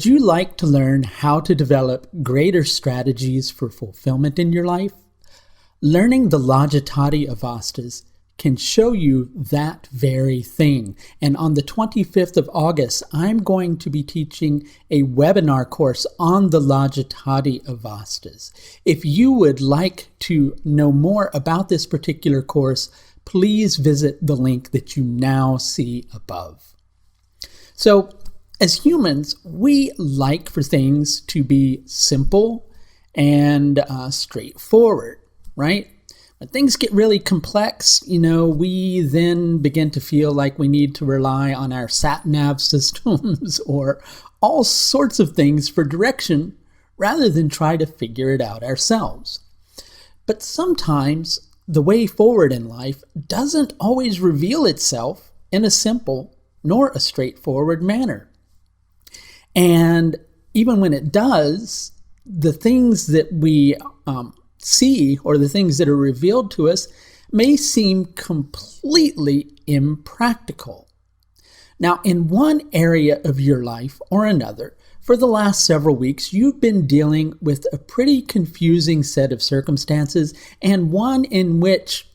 Would you like to learn how to develop greater strategies for fulfillment in your life? Learning the Logitati Avastas can show you that very thing. And on the 25th of August, I'm going to be teaching a webinar course on the Logitati Avastas. If you would like to know more about this particular course, please visit the link that you now see above. So, as humans, we like for things to be simple and straightforward, right? When things get really complex, we then begin to feel like we need to rely on our sat-nav systems or all sorts of things for direction rather than try to figure it out ourselves. But sometimes the way forward in life doesn't always reveal itself in a simple nor a straightforward manner. And even when it does, the things that we see or the things that are revealed to us may seem completely impractical. Now, in one area of your life or another, for the last several weeks, you've been dealing with a pretty confusing set of circumstances and one in which,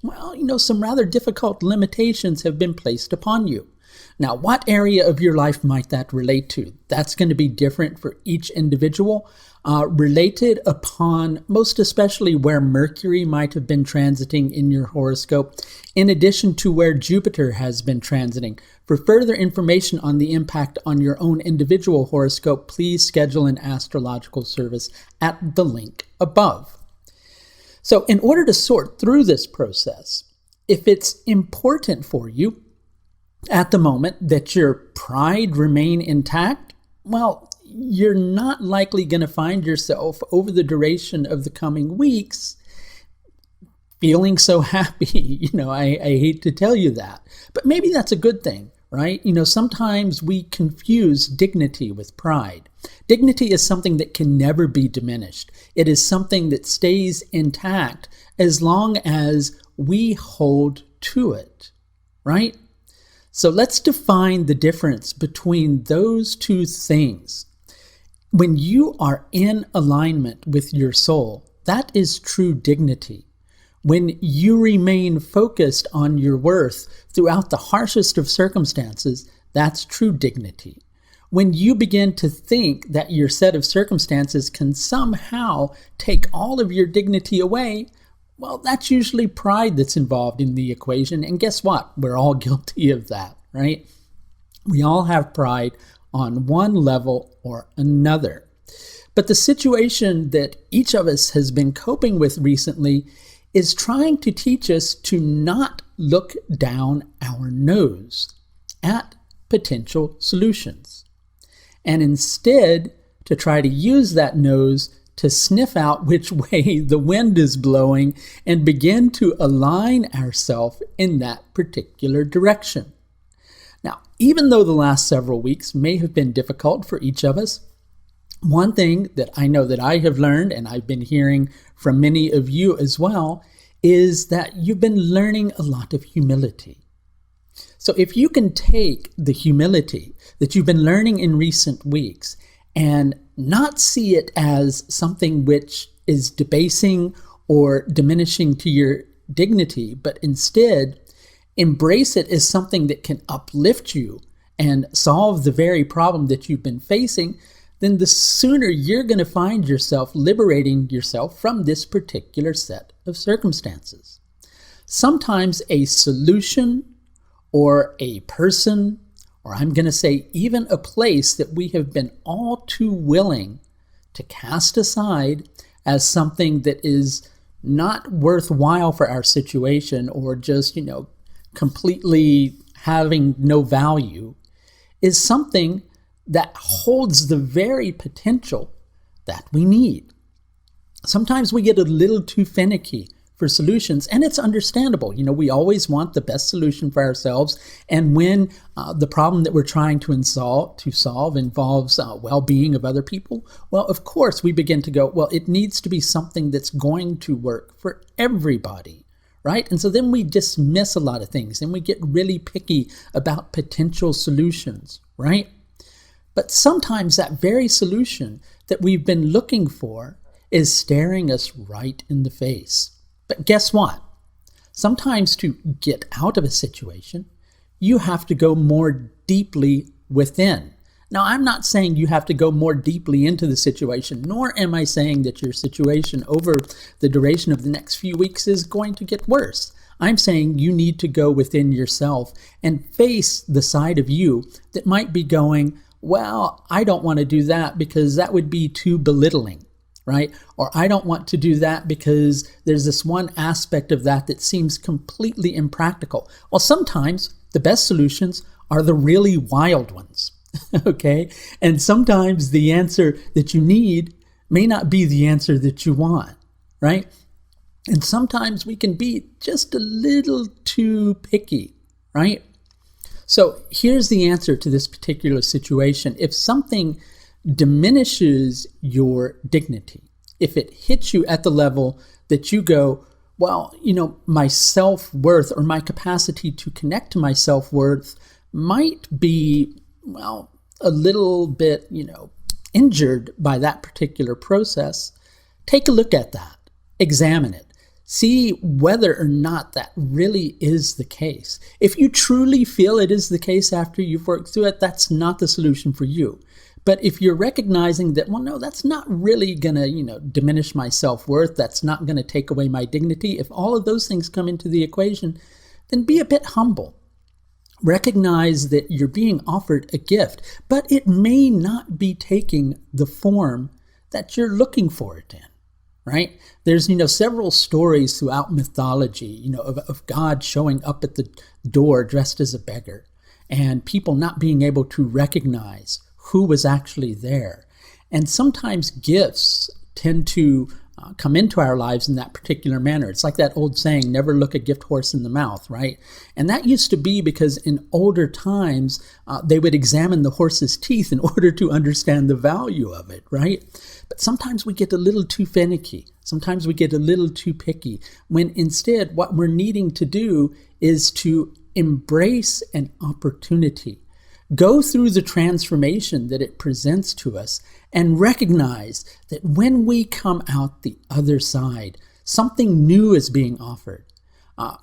some rather difficult limitations have been placed upon you. Now, what area of your life might that relate to? That's going to be different for each individual, related upon most especially where Mercury might have been transiting in your horoscope, in addition to where Jupiter has been transiting. For further information on the impact on your own individual horoscope, please schedule an astrological service at the link above. So in order to sort through this process, if it's important for you at the moment that your pride remain intact, well, you're not likely going to find yourself over the duration of the coming weeks feeling so happy. I hate to tell you that, but maybe that's a good thing, right? Sometimes we confuse dignity with pride. Dignity is something that can never be diminished. It is something that stays intact as long as we hold to it, right? So let's define the difference between those two things. When you are in alignment with your soul, that is true dignity. When you remain focused on your worth throughout the harshest of circumstances, that's true dignity. When you begin to think that your set of circumstances can somehow take all of your dignity away, well, that's usually pride that's involved in the equation. And guess what? We're all guilty of that, right? We all have pride on one level or another. But the situation that each of us has been coping with recently is trying to teach us to not look down our nose at potential solutions, and instead to try to use that nose to sniff out which way the wind is blowing and begin to align ourselves in that particular direction. Now, even though the last several weeks may have been difficult for each of us, one thing that I know that I have learned, and I've been hearing from many of you as well, is that you've been learning a lot of humility. So if you can take the humility that you've been learning in recent weeks and not see it as something which is debasing or diminishing to your dignity, but instead embrace it as something that can uplift you and solve the very problem that you've been facing, then the sooner you're going to find yourself liberating yourself from this particular set of circumstances. Sometimes a solution or a person, or I'm going to say even a place that we have been all too willing to cast aside as something that is not worthwhile for our situation or just, completely having no value, is something that holds the very potential that we need. Sometimes we get a little too finicky for solutions, and it's understandable. We always want the best solution for ourselves, and when the problem that we're trying to solve involves well-being of other people, well, of course, we begin to go, well, it needs to be something that's going to work for everybody, right? And so then we dismiss a lot of things, and we get really picky about potential solutions, right? But sometimes that very solution that we've been looking for is staring us right in the face. But guess what? Sometimes to get out of a situation, you have to go more deeply within. Now, I'm not saying you have to go more deeply into the situation, nor am I saying that your situation over the duration of the next few weeks is going to get worse. I'm saying you need to go within yourself and face the side of you that might be going, well, I don't want to do that because that would be too belittling, right? Or I don't want to do that because there's this one aspect of that that seems completely impractical. Well, sometimes the best solutions are the really wild ones, okay? And sometimes the answer that you need may not be the answer that you want, right? And sometimes we can be just a little too picky, right? So here's the answer to this particular situation. If something diminishes your dignity, if it hits you at the level that you go, well, my self-worth or my capacity to connect to my self-worth might be, well, a little bit, injured by that particular process, take a look at that, examine it. See whether or not that really is the case. If you truly feel it is the case after you've worked through it, that's not the solution for you. But if you're recognizing that, well, no, that's not really going to, diminish my self-worth, that's not going to take away my dignity, if all of those things come into the equation, then be a bit humble. Recognize that you're being offered a gift, but it may not be taking the form that you're looking for it in. Right? There's, several stories throughout mythology, of God showing up at the door dressed as a beggar and people not being able to recognize who was actually there. And sometimes gifts tend to come into our lives in that particular manner. It's like that old saying, never look a gift horse in the mouth, right? And that used to be because in older times, they would examine the horse's teeth in order to understand the value of it, right? But sometimes we get a little too finicky. Sometimes we get a little too picky, when instead what we're needing to do is to embrace an opportunity. Go through the transformation that it presents to us and recognize that when we come out the other side, something new is being offered.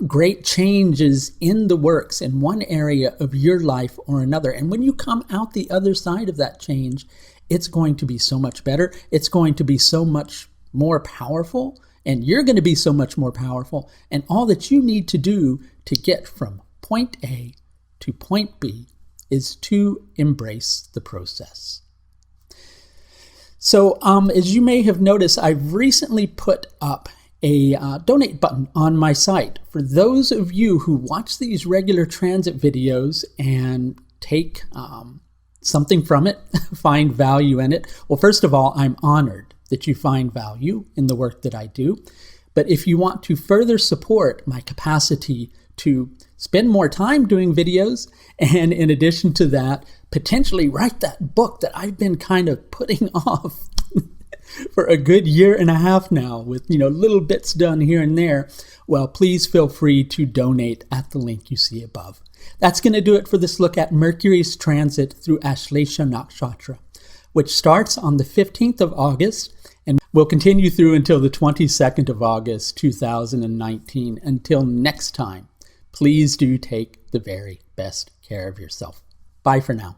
Great change is in the works in one area of your life or another. And when you come out the other side of that change, it's going to be so much better. It's going to be so much more powerful, and you're going to be so much more powerful. And all that you need to do to get from point A to point B is to embrace the process. So as you may have noticed, I've recently put up a donate button on my site. For those of you who watch these regular transit videos and take something from it, find value in it, well, first of all, I'm honored that you find value in the work that I do. But if you want to further support my capacity to spend more time doing videos, and in addition to that, potentially write that book that I've been kind of putting off for a good year and a half now with, little bits done here and there, well, please feel free to donate at the link you see above. That's going to do it for this look at Mercury's transit through Ashlesha Nakshatra, which starts on the 15th of August and will continue through until the 22nd of August, 2019. Until next time, please do take the very best care of yourself. Bye for now.